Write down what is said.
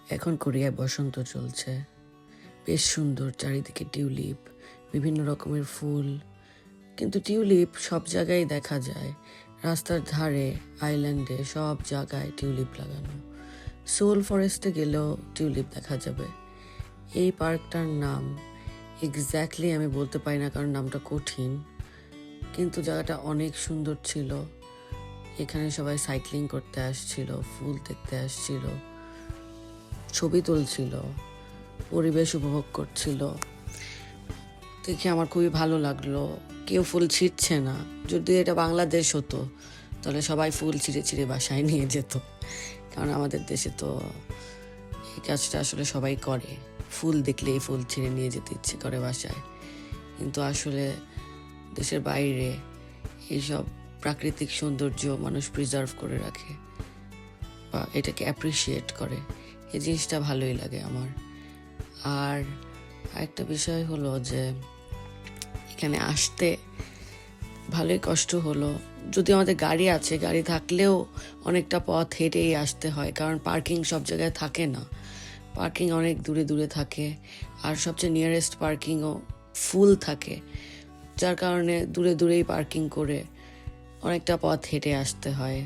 এখন কোরিয়ায় বসন্ত চলছে, বেশ সুন্দর, চারিদিকে টিউলিপ, বিভিন্ন রকমের ফুল। কিন্তু টিউলিপ সব জায়গায় দেখা যায়, রাস্তার ধারে, আইল্যান্ডে, সব জায়গায় টিউলিপ লাগানো। সোল ফরেস্টে গেলেও টিউলিপ দেখা যাবে। এই পার্কটার নাম এক্স্যাক্টলি আমি বলতে পারি না, কারণ নামটা কঠিন, কিন্তু জায়গাটা অনেক সুন্দর ছিল। এখানে সবাই সাইক্লিং করতে আসছিল, ফুল দেখতে আসছিল, ছবি তুলছিল, পরিবেশ উপভোগ করছিল। দেখে আমার খুবই ভালো লাগলো। কেউ ফুল ছিঁড়ছে না। যদি এটা বাংলাদেশ হতো তাহলে সবাই ফুল ছিঁড়ে ছিঁড়ে বাসায় নিয়ে যেত, কারণ আমাদের দেশে তো এই কাজটা আসলে সবাই করে, ফুল দেখলেই ফুল ছিঁড়ে নিয়ে যেতে ইচ্ছে করে বাসায়। কিন্তু আসলে দেশের বাইরে এইসব প্রাকৃতিক সৌন্দর্য মানুষ প্রিজার্ভ করে রাখে বা এটাকে অ্যাপ্রিসিয়েট করে। এই জিনিসটা ভালোই লাগে আমার। আর একটা বিষয় হলো যে এখানে আসতে ভালোই কষ্ট হলো। যদি আমাদের গাড়ি আছে, গাড়ি থাকলেও অনেকটা পথ হেঁটেই আসতে হয়, কারণ পার্কিং সব জায়গায় থাকে না, পার্কিং অনেক দূরে দূরে থাকে। আর সবচেয়ে নিয়ারেস্ট পার্কিংও ফুল থাকে, যার কারণে দূরে দূরেই পার্কিং করে অনেকটা পথ হেঁটে আসতে হয়।